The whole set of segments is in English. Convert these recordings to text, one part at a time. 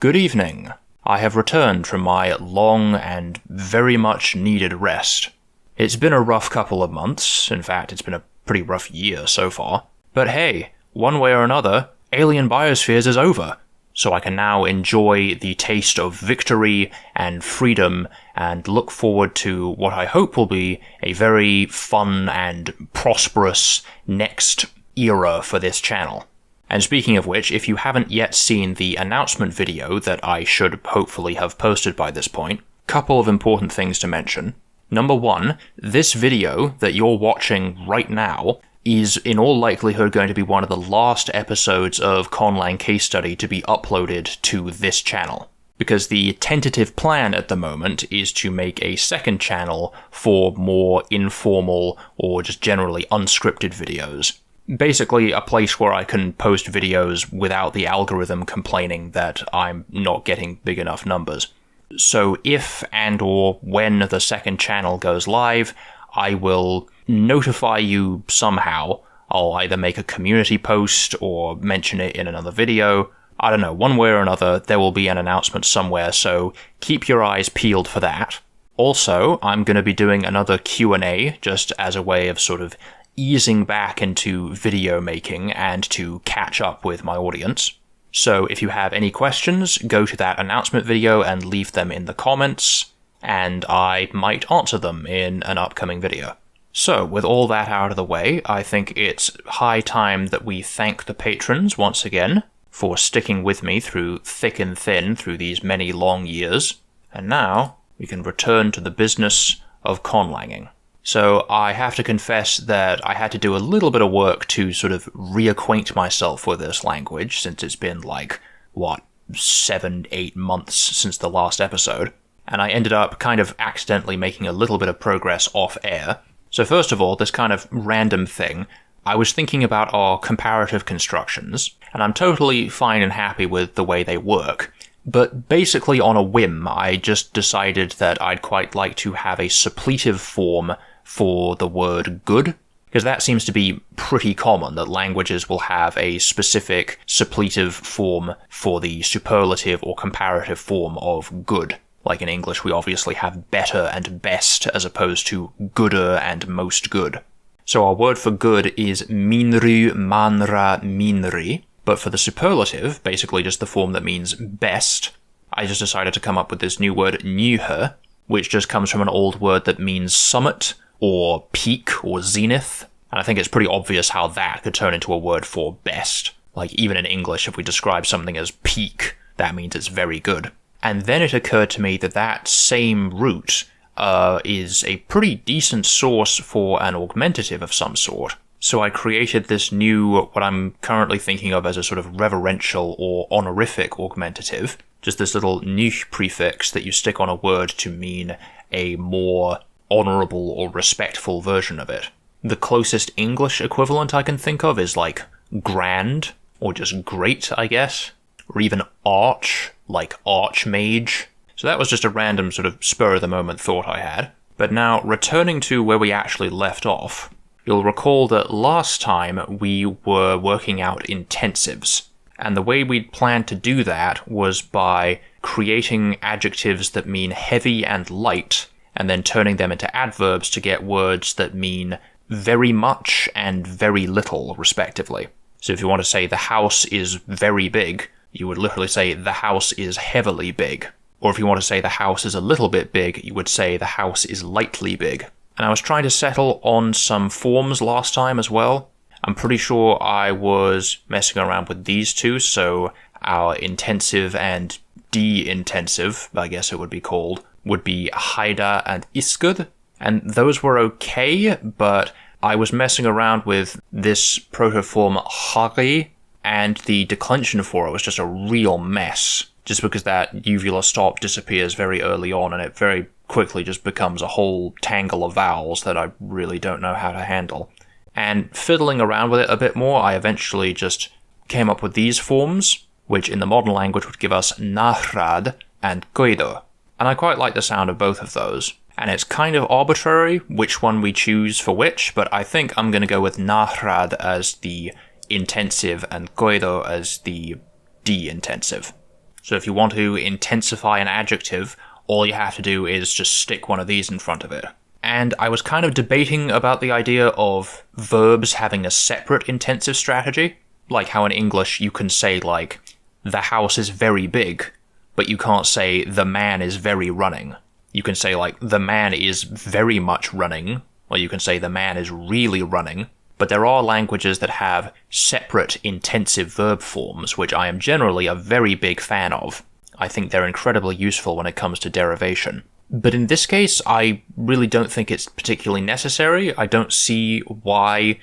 Good evening. I have returned from my long and very much needed rest. It's been a rough couple of months, in fact it's been a pretty rough year so far, but hey, one way or another, Alien Biospheres is over, so I can now enjoy the taste of victory and freedom and look forward to what I hope will be a very fun and prosperous next era for this channel. And speaking of which, if you haven't yet seen the announcement video that I should hopefully have posted by this point, couple of important things to mention. Number one, this video that you're watching right now is in all likelihood going to be one of the last episodes of Conlang Case Study to be uploaded to this channel. Because the tentative plan at the moment is to make a second channel for more informal or just generally unscripted videos. Basically a place where I can post videos without the algorithm complaining that I'm not getting big enough numbers. So if and or when the second channel goes live, I will notify you somehow. I'll either make a community post or mention it in another video. I don't know, one way or another there will be an announcement somewhere, so keep your eyes peeled for that. Also, I'm going to be doing another Q&A just as a way of sort of easing back into video making and to catch up with my audience. So if you have any questions, go to that announcement video and leave them in the comments, and I might answer them in an upcoming video. So with all that out of the way, I think it's high time that we thank the patrons once again for sticking with me through thick and thin through these many long years. And now we can return to the business of conlanging. So I have to confess that I had to do a little bit of work to sort of reacquaint myself with this language, since it's been 7-8 months since the last episode, and I ended up kind of accidentally making a little bit of progress off air. So first of all, this kind of random thing, I was thinking about our comparative constructions, and I'm totally fine and happy with the way they work. But basically on a whim, I just decided that I'd quite like to have a suppletive form for the word good, because that seems to be pretty common, that languages will have a specific suppletive form for the superlative or comparative form of good. Like in English, we obviously have better and best as opposed to gooder and most good. So our word for good is minru manra minri, but for the superlative, basically just the form that means best, I just decided to come up with this new word nyhe, which just comes from an old word that means summit, or peak, or zenith, and I think it's pretty obvious how that could turn into a word for best. Like, even in English, if we describe something as peak, that means it's very good. And then it occurred to me that that same root is a pretty decent source for an augmentative of some sort. So I created this new, what I'm currently thinking of as a sort of reverential or honorific augmentative, just this little nych prefix that you stick on a word to mean a more honorable or respectful version of it. The closest English equivalent I can think of is like grand, or just great, I guess, or even arch, like archmage. So that was just a random sort of spur-of-the-moment thought I had. But now, returning to where we actually left off, you'll recall that last time we were working out intensives, and the way we'd planned to do that was by creating adjectives that mean heavy and light, and then turning them into adverbs to get words that mean very much and very little, respectively. So if you want to say the house is very big, you would literally say the house is heavily big. Or if you want to say the house is a little bit big, you would say the house is lightly big. And I was trying to settle on some forms last time as well. I'm pretty sure I was messing around with these two, so our intensive and de-intensive, I guess it would be called, would be haida and iskud, and those were okay, but I was messing around with this protoform hari, and the declension for it was just a real mess, just because that uvula stop disappears very early on, and it very quickly just becomes a whole tangle of vowels that I really don't know how to handle. And fiddling around with it a bit more, I eventually just came up with these forms, which in the modern language would give us nahrad and koido. And I quite like the sound of both of those. And it's kind of arbitrary which one we choose for which, but I think I'm going to go with nahrad as the intensive and koido as the de-intensive. So if you want to intensify an adjective, all you have to do is just stick one of these in front of it. And I was kind of debating about the idea of verbs having a separate intensive strategy, like how in English you can say, like, the house is very big, but you can't say the man is very running. You can say, like, the man is very much running, or you can say the man is really running, but there are languages that have separate intensive verb forms, which I am generally a very big fan of. I think they're incredibly useful when it comes to derivation. But in this case, I really don't think it's particularly necessary. I don't see why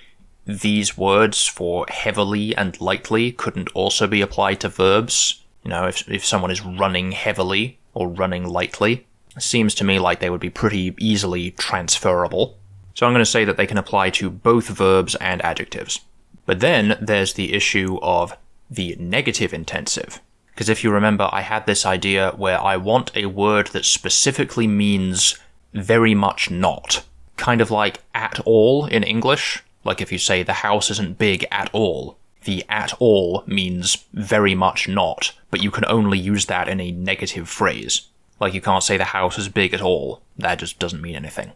these words for heavily and lightly couldn't also be applied to verbs. You know, if someone is running heavily or running lightly, it seems to me like they would be pretty easily transferable. So I'm going to say that they can apply to both verbs and adjectives. But then there's the issue of the negative intensive. Because if you remember, I had this idea where I want a word that specifically means very much not. Kind of like at all in English. Like if you say the house isn't big at all. The at all means very much not, but you can only use that in a negative phrase. Like you can't say the house is big at all. That just doesn't mean anything.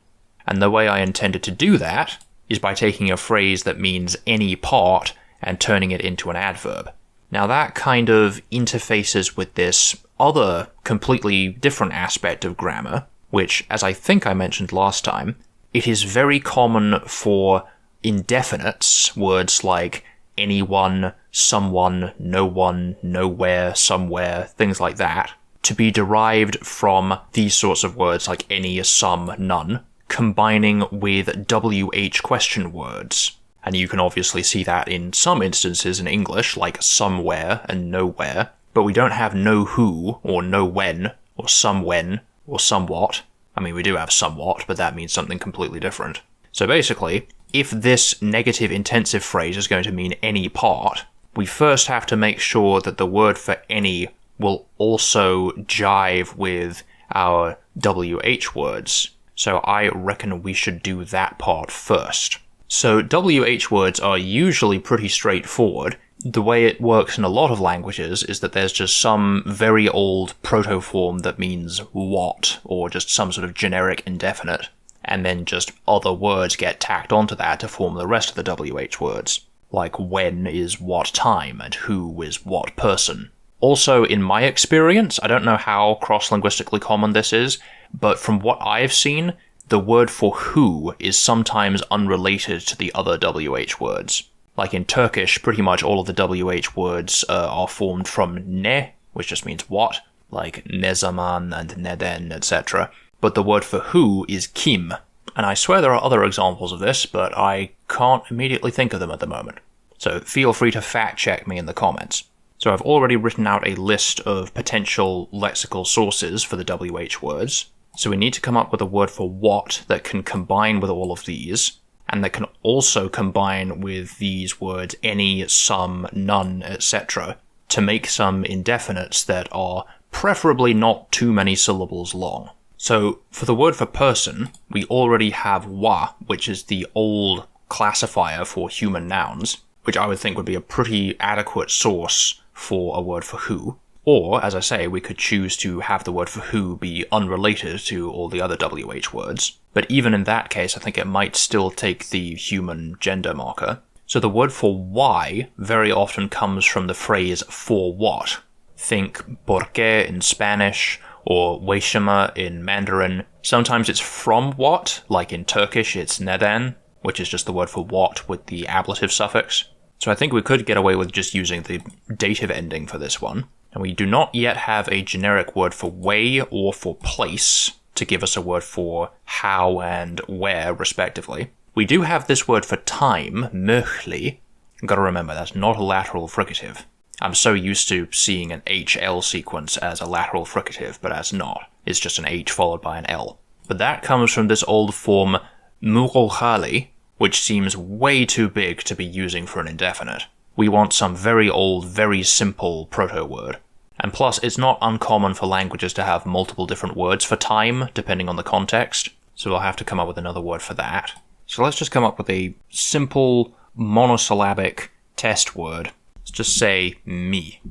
And the way I intended to do that is by taking a phrase that means any part and turning it into an adverb. Now that kind of interfaces with this other completely different aspect of grammar, which, as I think I mentioned last time, it is very common for indefinites, words like anyone, someone, no one, nowhere, somewhere, things like that, to be derived from these sorts of words like any, some, none, combining with WH question words. And you can obviously see that in some instances in English, like somewhere and nowhere, but we don't have know who, or know when, or some when, or somewhat. I mean, we do have somewhat, but that means something completely different. So basically, if this negative intensive phrase is going to mean any part, we first have to make sure that the word for any will also jive with our WH words. So I reckon we should do that part first. So WH words are usually pretty straightforward. The way it works in a lot of languages is that there's just some very old protoform that means what, or just some sort of generic indefinite, and then just other words get tacked onto that to form the rest of the WH words. Like when is what time, and who is what person. Also, in my experience, I don't know how cross-linguistically common this is, but from what I've seen, the word for who is sometimes unrelated to the other WH words. Like in Turkish, pretty much all of the WH words are formed from ne, which just means what, like ne zaman and neden, etc. But the word for who is kim. And I swear there are other examples of this, but I can't immediately think of them at the moment. So feel free to fact check me in the comments. So I've already written out a list of potential lexical sources for the WH words. So we need to come up with a word for what that can combine with all of these, and that can also combine with these words any, some, none, etc., to make some indefinites that are preferably not too many syllables long. So for the word for person, we already have wa, which is the old classifier for human nouns, which I would think would be a pretty adequate source for a word for who. Or, as I say, we could choose to have the word for who be unrelated to all the other WH words. But even in that case, I think it might still take the human gender marker. So the word for why very often comes from the phrase for what. Think porque in Spanish, or weishima in Mandarin. Sometimes it's from what, like in Turkish it's neden, which is just the word for what with the ablative suffix. So I think we could get away with just using the dative ending for this one. And we do not yet have a generic word for way or for place to give us a word for how and where, respectively. We do have this word for time, möglich. Gotta remember, that's not a lateral fricative. I'm so used to seeing an HL sequence as a lateral fricative, but that's not. It's just an H followed by an L. But that comes from this old form, murochali, which seems way too big to be using for an indefinite. We want some very old, very simple proto-word. And plus, it's not uncommon for languages to have multiple different words for time, depending on the context, so we'll have to come up with another word for that. So let's just come up with a simple, monosyllabic test word. Let's just say me.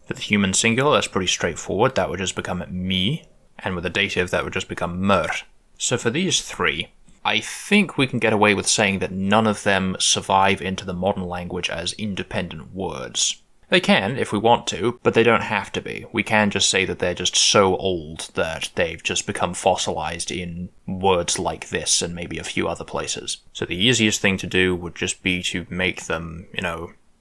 For the human singular, that's pretty straightforward. That would just become me, and with a dative, that would just become mer. So for these three, I think we can get away with saying that none of them survive into the modern language as independent words. They can, if we want to, but they don't have to be. We can just say that they're just so old that they've just become fossilized in words like this and maybe a few other places. So the easiest thing to do would just be to make them,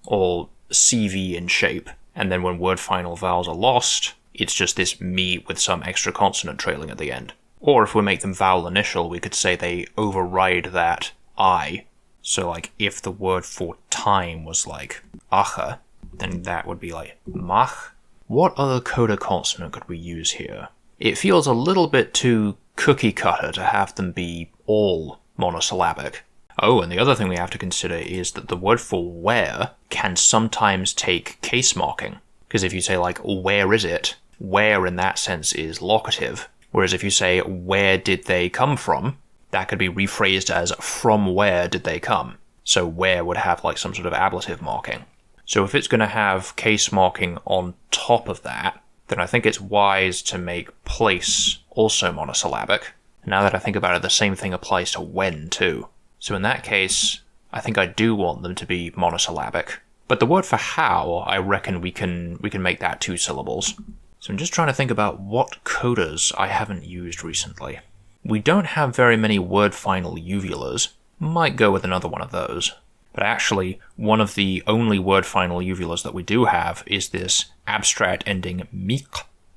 all CV in shape. And then when word final vowels are lost, it's just this me with some extra consonant trailing at the end. Or if we make them vowel initial, we could say they override that I. So like if the word for time was like ache, then that would be like mach. What other coda consonant could we use here? It feels a little bit too cookie cutter to have them be all monosyllabic. Oh, and the other thing we have to consider is that the word for where can sometimes take case marking. Because if you say like, where is it? Where in that sense is locative. Whereas if you say, where did they come from? That could be rephrased as, from where did they come? So where would have like some sort of ablative marking. So if it's going to have case marking on top of that, then I think it's wise to make place also monosyllabic. Now that I think about it, the same thing applies to when too. So in that case, I think I do want them to be monosyllabic. But the word for how, I reckon we can make that 2 syllables. So I'm just trying to think about what codas I haven't used recently. We don't have very many word final uvulas. Might go with another one of those. But actually, one of the only word final uvulas that we do have is this abstract ending mic.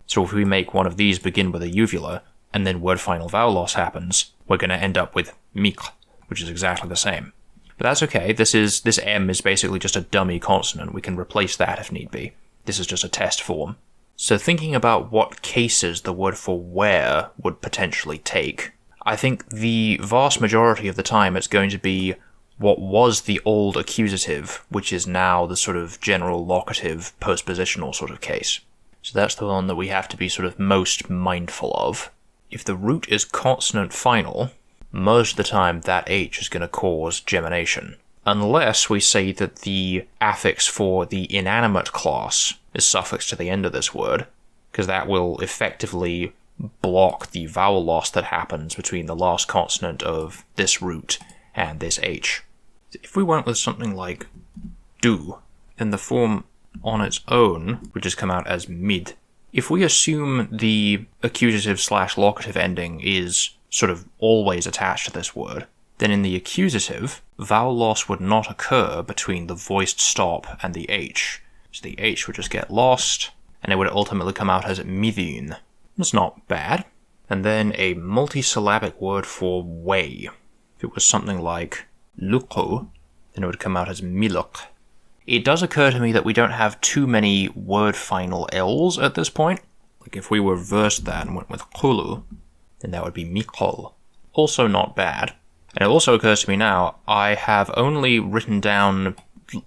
So if we make one of these begin with a uvula, and then word final vowel loss happens, we're going to end up with mic, which is exactly the same. But that's okay, this M is basically just a dummy consonant. We can replace that if need be. This is just a test form. So thinking about what cases the word for where would potentially take, I think the vast majority of the time it's going to be what was the old accusative, which is now the sort of general locative postpositional sort of case. So that's the one that we have to be sort of most mindful of. If the root is consonant final, most of the time that H is going to cause gemination. Unless we say that the affix for the inanimate class is suffixed to the end of this word, because that will effectively block the vowel loss that happens between the last consonant of this root and this H. If we went with something like do, then the form on its own would just come out as mid. If we assume the accusative/locative ending is sort of always attached to this word, then in the accusative, vowel loss would not occur between the voiced stop and the H. So the H would just get lost, and it would ultimately come out as midyn. That's not bad. And then a multisyllabic word for way. If it was something like luko, then it would come out as miluk. It does occur to me that we don't have too many word final L's at this point. Like if we reversed that and went with kulu, then that would be mikol. Also not bad. And it also occurs to me now, I have only written down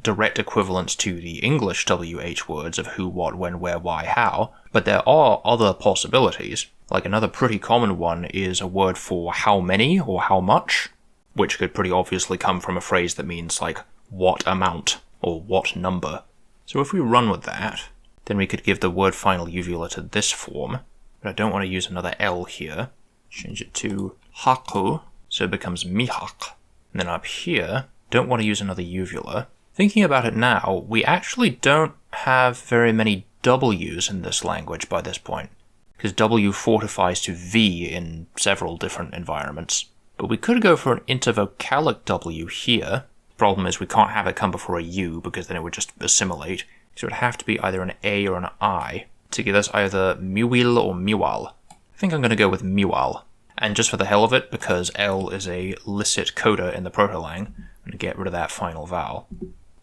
direct equivalents to the English WH words of who, what, when, where, why, how, but there are other possibilities. Like another pretty common one is a word for how many or how much, which could pretty obviously come from a phrase that means like what amount or what number. So if we run with that, then we could give the word final uvula to this form, but I don't want to use another L here. Change it to haku, so it becomes mihak. And then up here, don't want to use another uvula. Thinking about it now, we actually don't have very many W's in this language by this point, because W fortifies to V in several different environments. But we could go for an intervocalic W here. The problem is we can't have it come before a U, because then it would just assimilate. So it would have to be either an A or an I to give us either miwil or miwal. I think I'm going to go with miwal. And just for the hell of it, because L is a licit coda in the proto-lang, I'm going to get rid of that final vowel.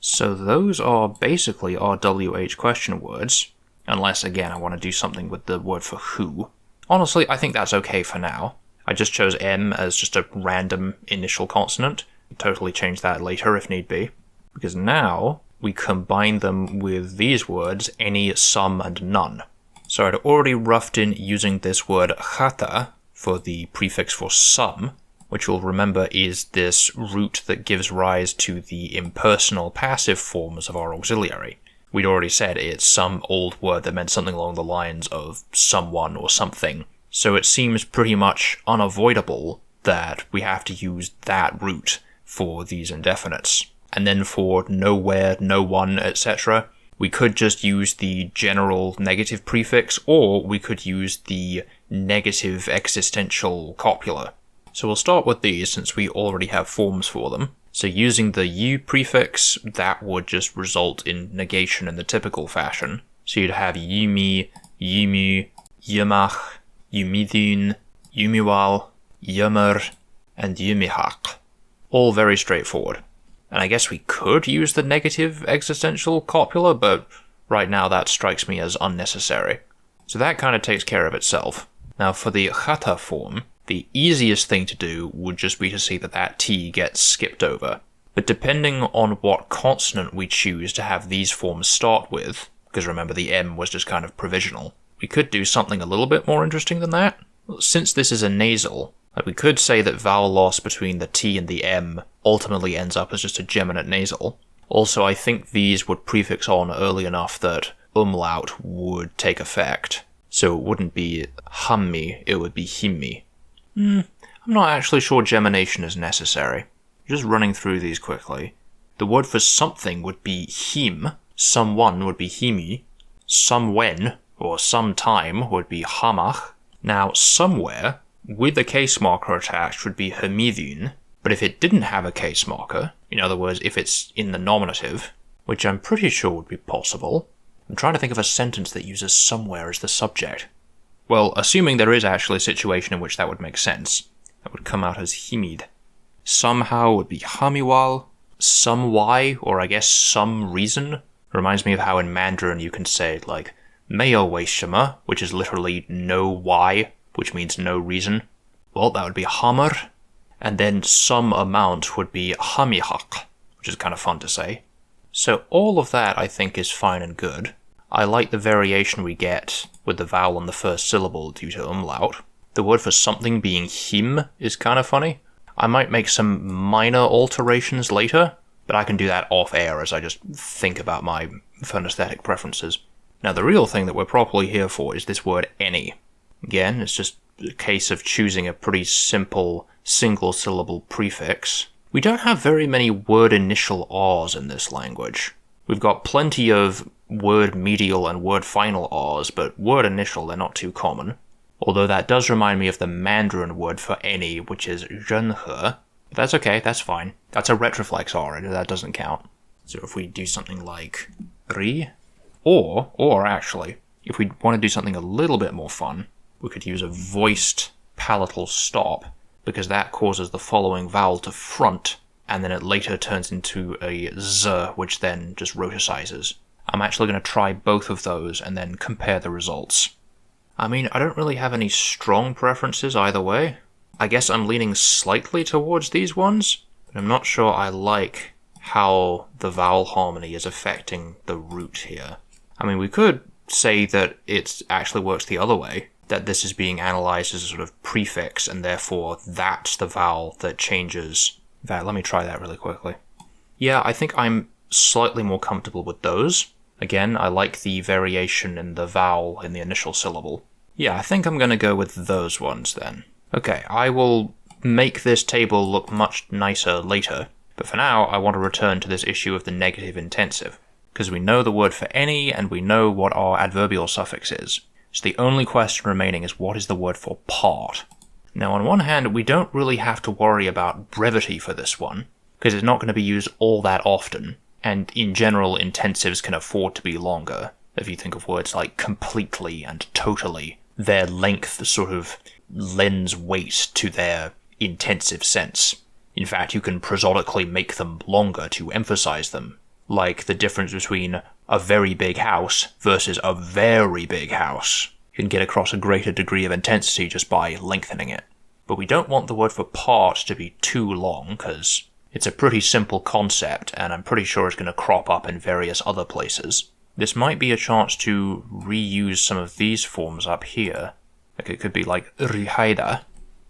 So those are basically our WH question words, unless, again, I want to do something with the word for who. Honestly, I think that's okay for now. I just chose M as just a random initial consonant. Totally change that later if need be. Because now we combine them with these words, any, some, and none. So I'd already roughed in using this word chata for the prefix for some, which you'll remember is this root that gives rise to the impersonal passive forms of our auxiliary. We'd already said it's some old word that meant something along the lines of someone or something, so it seems pretty much unavoidable that we have to use that root for these indefinites. And then for nowhere, no one, etc., we could just use the general negative prefix, or we could use the negative existential copula. So we'll start with these since we already have forms for them. So using the u prefix, that would just result in negation in the typical fashion. So you'd have yumi, yumu, yumach, yumidun, yumual, yumur, and yumihak. All very straightforward. And I guess we could use the negative existential copula, but right now that strikes me as unnecessary. So that kind of takes care of itself. Now for the chata form, the easiest thing to do would just be to see that that T gets skipped over. But depending on what consonant we choose to have these forms start with, because remember the M was just kind of provisional, we could do something a little bit more interesting than that. Since this is a nasal, we could say that vowel loss between the T and the M ultimately ends up as just a geminate nasal. Also, I think these would prefix on early enough that umlaut would take effect. So it wouldn't be hammi, it would be himmi. I'm not actually sure gemination is necessary. Just running through these quickly. The word for something would be him, someone would be himi, somewen or sometime would be hamach. Now, somewhere with a case marker attached would be hamidun, but if it didn't have a case marker, in other words, if it's in the nominative, which I'm pretty sure would be possible, I'm trying to think of a sentence that uses somewhere as the subject. Well, assuming there is actually a situation in which that would make sense, that would come out as himid. Somehow would be hamiwal, some why, or I guess some reason. Reminds me of how in Mandarin you can say, like, meyo weishima, which is literally no why, which means no reason. Well, that would be hammer. And then some amount would be hamihak, which is kind of fun to say. So all of that I think is fine and good. I like the variation we get with the vowel on the first syllable due to umlaut. The word for something being him is kind of funny. I might make some minor alterations later, but I can do that off air as I just think about my phonesthetic preferences. Now the real thing that we're properly here for is this word any. Again, it's just a case of choosing a pretty simple single-syllable prefix. We don't have very many word initial R's in this language. We've got plenty of word medial and word final R's, but word initial, they're not too common. Although that does remind me of the Mandarin word for any, which is zhenhe. That's okay, that's fine. That's a retroflex R, that doesn't count. So if we do something like ri, or actually, if we want to do something a little bit more fun, we could use a voiced palatal stop, because that causes the following vowel to front, and then it later turns into a z, which then just roticizes. I'm actually going to try both of those and then compare the results. I mean, I don't really have any strong preferences either way. I guess I'm leaning slightly towards these ones, but I'm not sure I like how the vowel harmony is affecting the root here. I mean, we could say that it actually works the other way, that this is being analyzed as a sort of prefix, and therefore that's the vowel that changes. In fact, let me try that really quickly. Yeah, I think I'm slightly more comfortable with those. Again, I like the variation in the vowel in the initial syllable. Yeah, I think I'm going to go with those ones then. Okay, I will make this table look much nicer later, but for now I want to return to this issue of the negative intensive, because we know the word for any and we know what our adverbial suffix is. So the only question remaining is what is the word for part? Now on one hand, we don't really have to worry about brevity for this one, because it's not going to be used all that often, and in general intensives can afford to be longer. If you think of words like completely and totally, their length sort of lends weight to their intensive sense. In fact, you can prosodically make them longer to emphasize them, like the difference between a very big house versus a very big house. You can get across a greater degree of intensity just by lengthening it. But we don't want the word for part to be too long, because it's a pretty simple concept, and I'm pretty sure it's going to crop up in various other places. This might be a chance to reuse some of these forms up here. Like it could be like rihaida.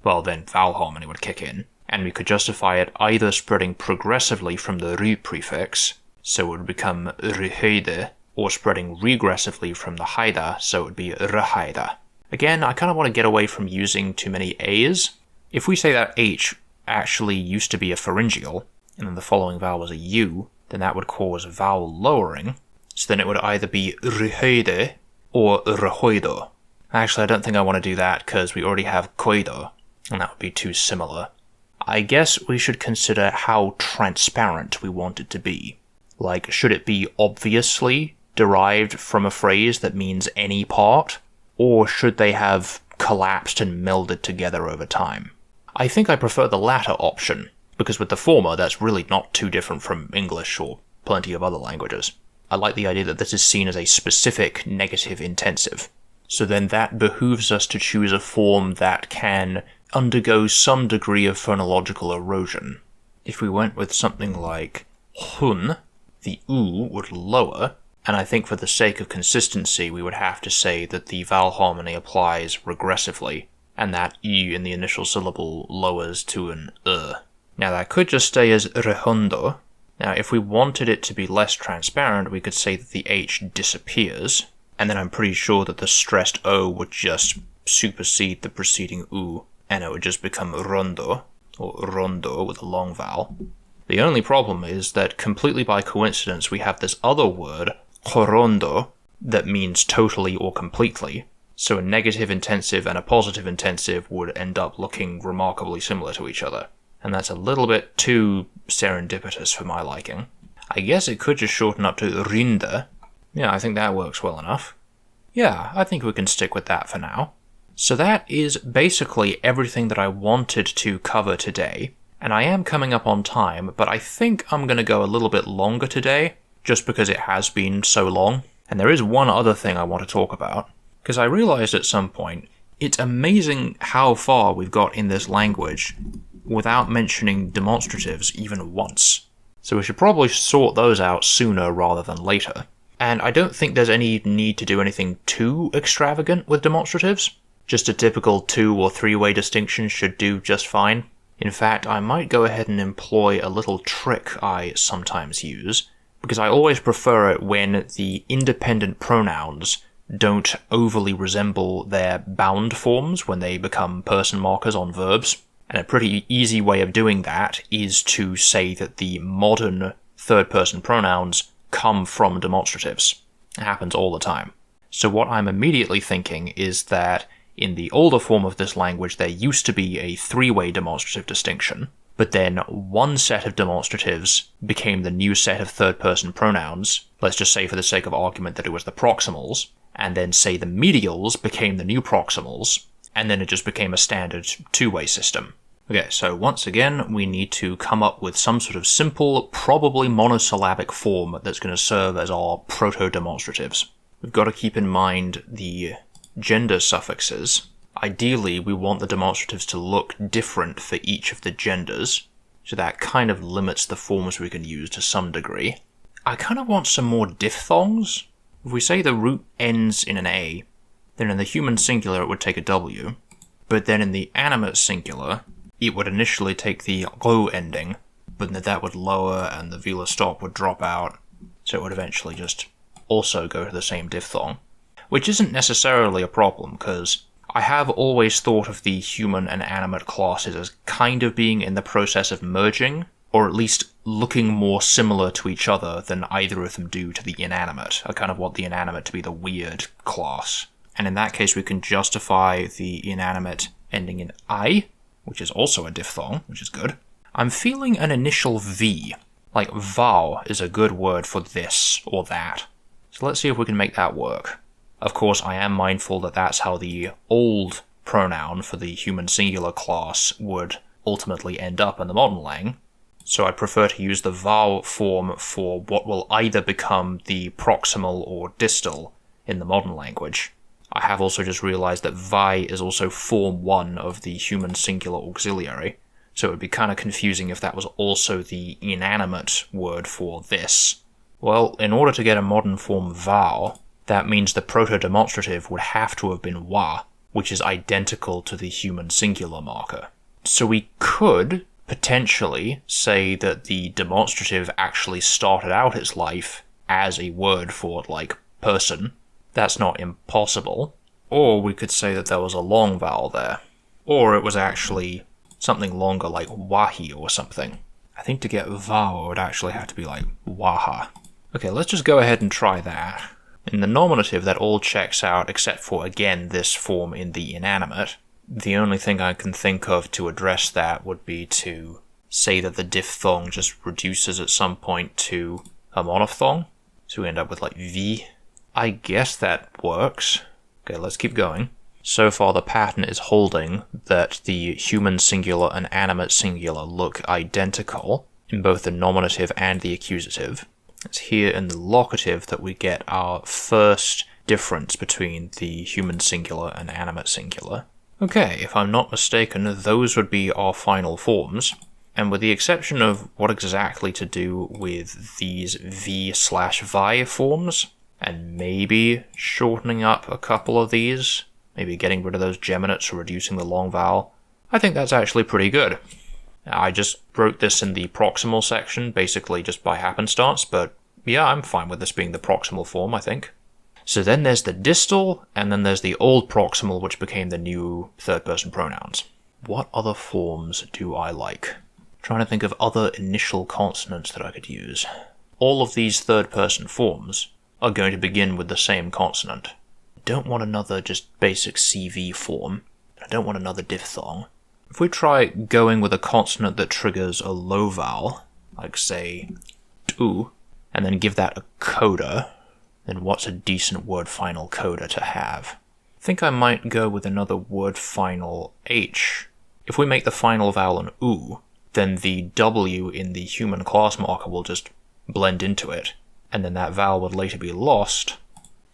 Well, then vowel harmony would kick in, and we could justify it either spreading progressively from the ru prefix, so it would become riheide, or spreading regressively from the haida, so it would be rhaida. Again, I kind of want to get away from using too many A's. If we say that H actually used to be a pharyngeal, and then the following vowel was a U, then that would cause vowel lowering, so then it would either be rhaide or rhoido. Actually, I don't think I want to do that because we already have koido, and that would be too similar. I guess we should consider how transparent we want it to be. Like, should it be obviously derived from a phrase that means any part? Or should they have collapsed and melded together over time? I think I prefer the latter option, because with the former, that's really not too different from English or plenty of other languages. I like the idea that this is seen as a specific negative intensive. So then that behooves us to choose a form that can undergo some degree of phonological erosion. If we went with something like hun, the u would lower, and I think for the sake of consistency we would have to say that the vowel harmony applies regressively, and that u in the initial syllable lowers to an Now that could just stay as rehondo. Now if we wanted it to be less transparent, we could say that the h disappears, and then I'm pretty sure that the stressed o would just supersede the preceding u, and it would just become rondo, or rondo with a long vowel. The only problem is that completely by coincidence we have this other word, jorondo, that means totally or completely, so a negative intensive and a positive intensive would end up looking remarkably similar to each other. And that's a little bit too serendipitous for my liking. I guess it could just shorten up to rinde. Yeah, I think that works well enough. Yeah, I think we can stick with that for now. So that is basically everything that I wanted to cover today, and I am coming up on time, but I think I'm going to go a little bit longer today, just because it has been so long. And there is one other thing I want to talk about, because I realized at some point, it's amazing how far we've got in this language without mentioning demonstratives even once. So we should probably sort those out sooner rather than later. And I don't think there's any need to do anything too extravagant with demonstratives. Just a typical 2- or 3-way distinction should do just fine. In fact, I might go ahead and employ a little trick I sometimes use, because I always prefer it when the independent pronouns don't overly resemble their bound forms when they become person markers on verbs. And a pretty easy way of doing that is to say that the modern third-person pronouns come from demonstratives. It happens all the time. So what I'm immediately thinking is that in the older form of this language there used to be a 3-way demonstrative distinction, but then one set of demonstratives became the new set of third-person pronouns. Let's just say for the sake of argument that it was the proximals, and then say the medials became the new proximals, and then it just became a standard 2-way system. Okay, so once again, we need to come up with some sort of simple, probably monosyllabic form that's going to serve as our proto-demonstratives. We've got to keep in mind the gender suffixes. Ideally, we want the demonstratives to look different for each of the genders, so that kind of limits the forms we can use to some degree. I kind of want some more diphthongs. If we say the root ends in an A, then in the human singular it would take a W, but then in the animate singular, it would initially take the ro ending, but then that would lower and the velar stop would drop out, so it would eventually just also go to the same diphthong. Which isn't necessarily a problem, because I have always thought of the human and animate classes as kind of being in the process of merging, or at least looking more similar to each other than either of them do to the inanimate. I kind of want the inanimate to be the weird class. And in that case we can justify the inanimate ending in I, which is also a diphthong, which is good. I'm feeling an initial V. Like vau is a good word for this or that. So let's see if we can make that work. Of course, I am mindful that that's how the old pronoun for the human singular class would ultimately end up in the modern lang, so I prefer to use the vau form for what will either become the proximal or distal in the modern language. I have also just realized that vai is also form 1 of the human singular auxiliary, so it would be kind of confusing if that was also the inanimate word for this. Well, in order to get a modern form vau, that means the proto-demonstrative would have to have been wa, which is identical to the human singular marker. So we could potentially say that the demonstrative actually started out its life as a word for, like, person. That's not impossible. Or we could say that there was a long vowel there. Or it was actually something longer like wahi or something. I think to get vowel it would actually have to be like waha. Okay, let's just go ahead and try that. In the nominative, that all checks out except for, again, this form in the inanimate. The only thing I can think of to address that would be to say that the diphthong just reduces at some point to a monophthong. So we end up with like V. I guess that works. Okay, let's keep going. So far the pattern is holding that the human singular and animate singular look identical in both the nominative and the accusative. It's here in the locative that we get our first difference between the human singular and animate singular. Okay, if I'm not mistaken, those would be our final forms. And with the exception of what exactly to do with these V/Vi forms, and maybe shortening up a couple of these, maybe getting rid of those geminates or reducing the long vowel, I think that's actually pretty good. I just wrote this in the proximal section, basically just by happenstance, but yeah, I'm fine with this being the proximal form, I think. So then there's the distal, and then there's the old proximal, which became the new third-person pronouns. What other forms do I like? I'm trying to think of other initial consonants that I could use. All of these third-person forms are going to begin with the same consonant. I don't want another just basic CV form. I don't want another diphthong. If we try going with a consonant that triggers a low vowel, like say, tu, and then give that a coda, then what's a decent word final coda to have? I think I might go with another word final H. If we make the final vowel an U, then the W in the human class marker will just blend into it, and then that vowel would later be lost.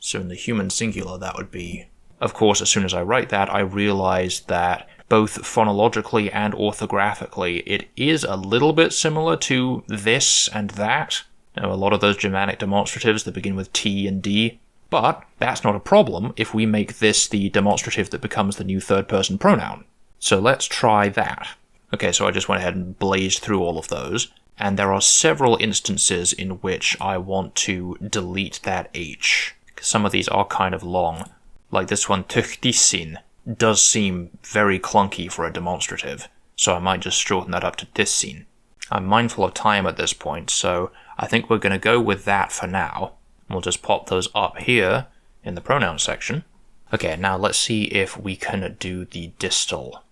So in the human singular that would be... Of course, as soon as I write that, I realize that both phonologically and orthographically, it is a little bit similar to this and that. Now, a lot of those Germanic demonstratives that begin with T and D, but that's not a problem if we make this the demonstrative that becomes the new third-person pronoun. So let's try that. Okay, so I just went ahead and blazed through all of those, and there are several instances in which I want to delete that H. Some of these are kind of long. Like this one, töchtisin, does seem very clunky for a demonstrative, so I might just shorten that up to tissin. I'm mindful of time at this point, so I think we're going to go with that for now. We'll just pop those up here in the pronoun section. Okay, now let's see if we can do the distal.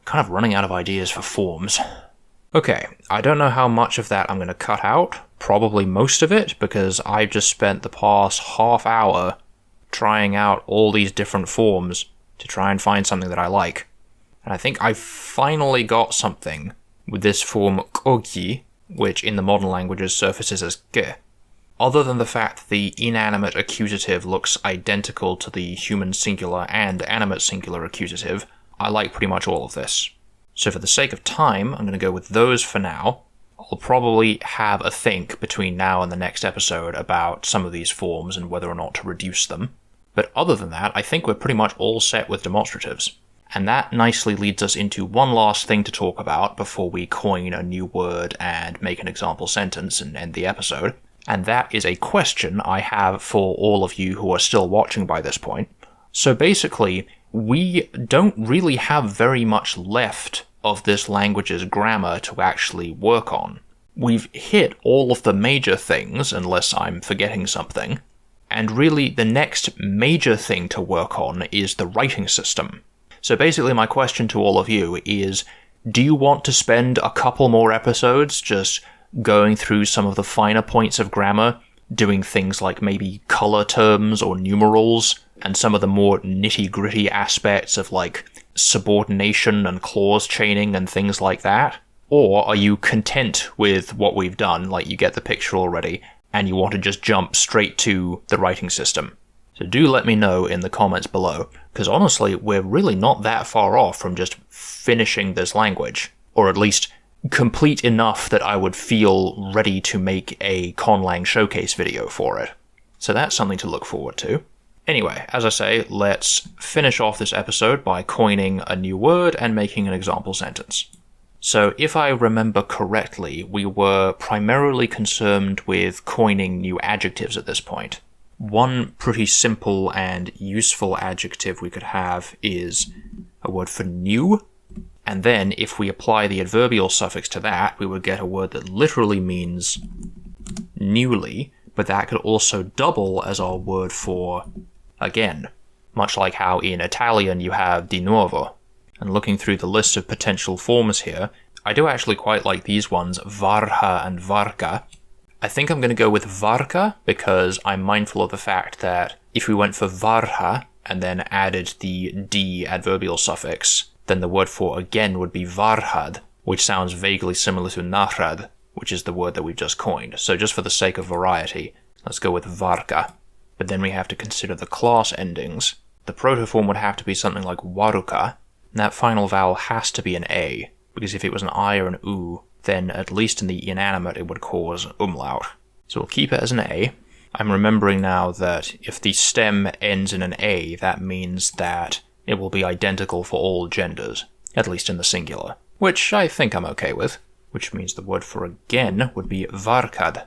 Kind of running out of ideas for forms. Okay, I don't know how much of that I'm going to cut out. Probably most of it, because I've just spent the past half hour trying out all these different forms to try and find something that I like. And I think I finally got something with this form kogi, which in the modern languages surfaces as ge. Other than the fact that the inanimate accusative looks identical to the human singular and animate singular accusative, I like pretty much all of this. So for the sake of time, I'm going to go with those for now. I'll probably have a think between now and the next episode about some of these forms and whether or not to reduce them. But other than that, I think we're pretty much all set with demonstratives. And that nicely leads us into one last thing to talk about before we coin a new word and make an example sentence and end the episode. And that is a question I have for all of you who are still watching by this point. So basically, we don't really have very much left of this language's grammar to actually work on. We've hit all of the major things, unless I'm forgetting something. And really, the next major thing to work on is the writing system. So basically my question to all of you is, do you want to spend a couple more episodes just going through some of the finer points of grammar, doing things like maybe color terms or numerals, and some of the more nitty-gritty aspects of like subordination and clause chaining and things like that? Or are you content with what we've done, like you get the picture already, and you want to just jump straight to the writing system? So do let me know in the comments below, because honestly, we're really not that far off from just finishing this language, or at least complete enough that I would feel ready to make a Conlang showcase video for it. So that's something to look forward to. Anyway, as I say, let's finish off this episode by coining a new word and making an example sentence. So if I remember correctly, we were primarily concerned with coining new adjectives at this point. One pretty simple and useful adjective we could have is a word for new, and then if we apply the adverbial suffix to that, we would get a word that literally means newly, but that could also double as our word for again, much like how in Italian you have di nuovo. And looking through the list of potential forms here, I do actually quite like these ones, varha and varka. I think I'm going to go with varka because I'm mindful of the fact that if we went for varha and then added the d adverbial suffix, then the word for again would be varhad, which sounds vaguely similar to nahrad, which is the word that we've just coined. So just for the sake of variety, let's go with varka. But then we have to consider the class endings. The protoform would have to be something like waruka, and that final vowel has to be an A, because if it was an I or an U, then at least in the inanimate it would cause umlaut. So we'll keep it as an A. I'm remembering now that if the stem ends in an A, that means that it will be identical for all genders, at least in the singular, which I think I'm okay with, which means the word for again would be varkad.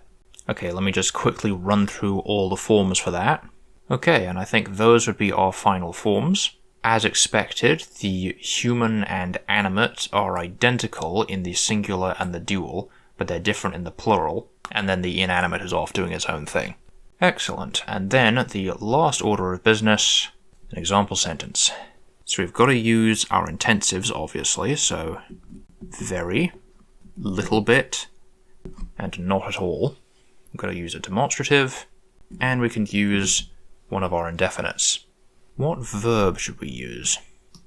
Okay, let me just quickly run through all the forms for that. Okay, and I think those would be our final forms. As expected, the human and animate are identical in the singular and the dual, but they're different in the plural, and then the inanimate is off doing its own thing. Excellent, and then the last order of business, an example sentence. So we've got to use our intensives, obviously, so very, little bit, and not at all. We've got to use a demonstrative, and we can use one of our indefinites. What verb should we use?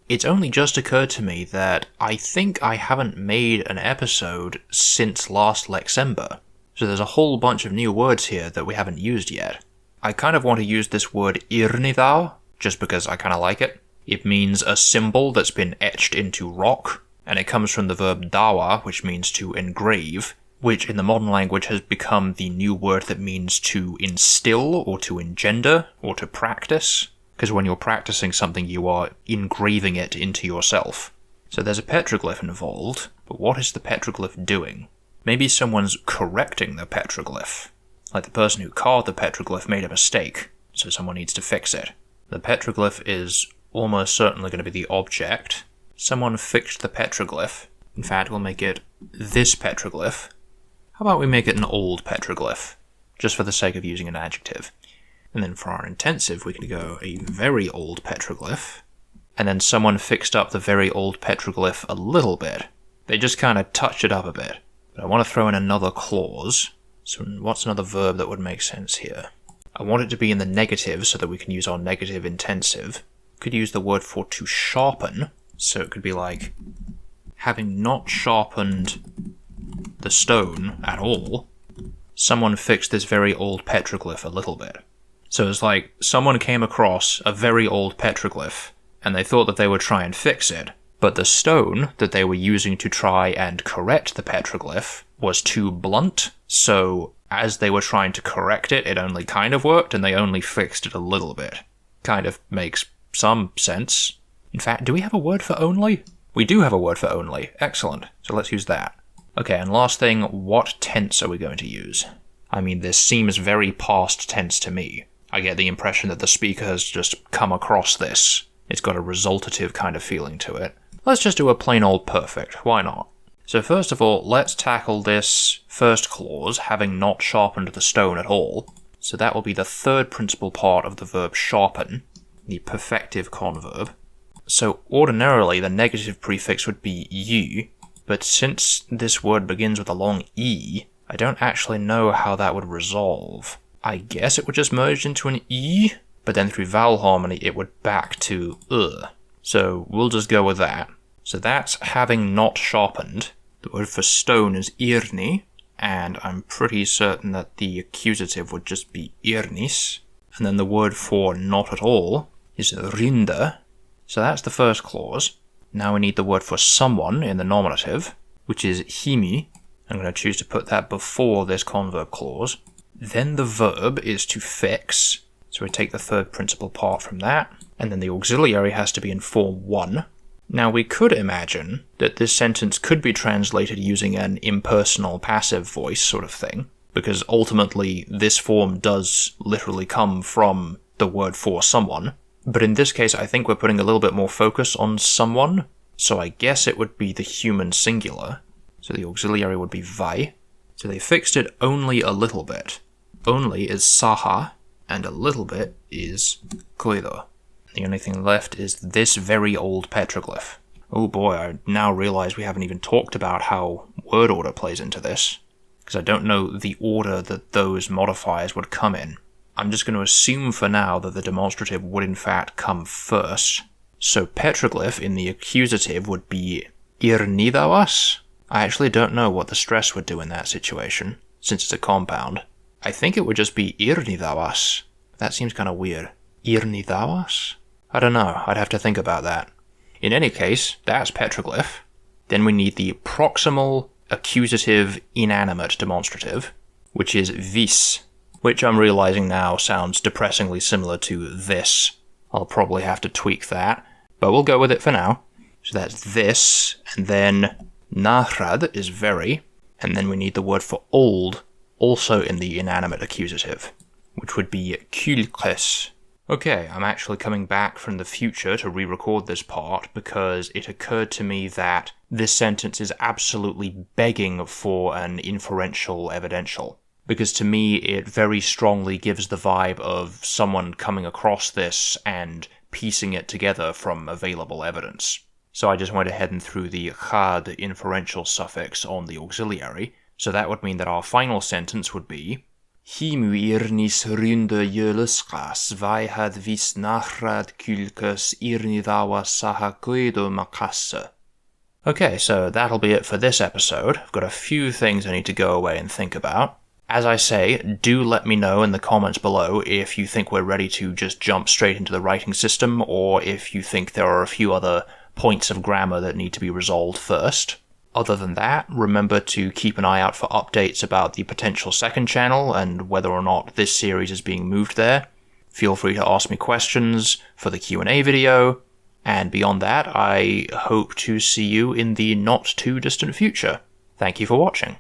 It's only just occurred to me that I think I haven't made an episode since last Lexember, so there's a whole bunch of new words here that we haven't used yet. I kind of want to use this word irnithau, just because I kind of like it. It means a symbol that's been etched into rock, and it comes from the verb dawa, which means to engrave, which in the modern language has become the new word that means to instill, or to engender, or to practice. Because when you're practicing something, you are engraving it into yourself. So there's a petroglyph involved, but what is the petroglyph doing? Maybe someone's correcting the petroglyph. Like the person who carved the petroglyph made a mistake, so someone needs to fix it. The petroglyph is almost certainly going to be the object. Someone fixed the petroglyph. In fact, we'll make it this petroglyph. How about we make it an old petroglyph, just for the sake of using an adjective? And then for our intensive, we can go a very old petroglyph. And then someone fixed up the very old petroglyph a little bit. They just kind of touched it up a bit. But I want to throw in another clause. So what's another verb that would make sense here? I want it to be in the negative so that we can use our negative intensive. Could use the word for to sharpen. So it could be like, having not sharpened the stone at all, someone fixed this very old petroglyph a little bit. So it's like someone came across a very old petroglyph and they thought that they would try and fix it, but the stone that they were using to try and correct the petroglyph was too blunt, so as they were trying to correct it, it only kind of worked and they only fixed it a little bit. Kind of makes some sense. In fact, do we have a word for only? We do have a word for only. Excellent. So let's use that. Okay, and last thing, what tense are we going to use? I mean, this seems very past tense to me. I get the impression that the speaker has just come across this. It's got a resultative kind of feeling to it. Let's just do a plain old perfect, why not? So first of all, let's tackle this first clause, having not sharpened the stone at all. So that will be the third principal part of the verb sharpen, the perfective converb. So ordinarily the negative prefix would be u, but since this word begins with a long e, I don't actually know how that would resolve. I guess it would just merge into an E, but then through vowel harmony it would back to So we'll just go with that. So that's having not sharpened. The word for stone is irni, and I'm pretty certain that the accusative would just be irnis. And then the word for not at all is rinda. So that's the first clause. Now we need the word for someone in the nominative, which is himi. I'm going to choose to put that before this converb clause. Then the verb is to fix, so we take the third principal part from that, and then the auxiliary has to be in form 1, Now, we could imagine that this sentence could be translated using an impersonal passive voice sort of thing, because ultimately this form does literally come from the word for someone. But in this case, I think we're putting a little bit more focus on someone, so I guess it would be the human singular. So the auxiliary would be vai. So they fixed it only a little bit. Only is saha, and a little bit is koido. The only thing left is this very old petroglyph. Oh boy, I now realize we haven't even talked about how word order plays into this, because I don't know the order that those modifiers would come in. I'm just going to assume for now that the demonstrative would in fact come first. So petroglyph in the accusative would be irnidawas. I actually don't know what the stress would do in that situation, since it's a compound. I think it would just be irnidawas. That seems kind of weird. Irnidawas? I don't know, I'd have to think about that. In any case, that's petroglyph. Then we need the proximal accusative inanimate demonstrative, which is vis, which I'm realizing now sounds depressingly similar to this. I'll probably have to tweak that, but we'll go with it for now. So that's this, and then nahrad is very, and then we need the word for old, also in the inanimate accusative, which would be kulkes. Okay, I'm actually coming back from the future to re-record this part because it occurred to me that this sentence is absolutely begging for an inferential evidential. Because to me, it very strongly gives the vibe of someone coming across this and piecing it together from available evidence. So I just went ahead and threw the had inferential suffix on the auxiliary, so that would mean that our final sentence would be Himu irnis ründe jöluskas vai had vis nahrad kulkus irnidawa sahakoido makasse. Okay, so that'll be it for this episode. I've got a few things I need to go away and think about. As I say, do let me know in the comments below if you think we're ready to just jump straight into the writing system, or if you think there are a few other points of grammar that need to be resolved first. Other than that, remember to keep an eye out for updates about the potential second channel and whether or not this series is being moved there. Feel free to ask me questions for the Q&A video, and beyond that, I hope to see you in the not too distant future. Thank you for watching.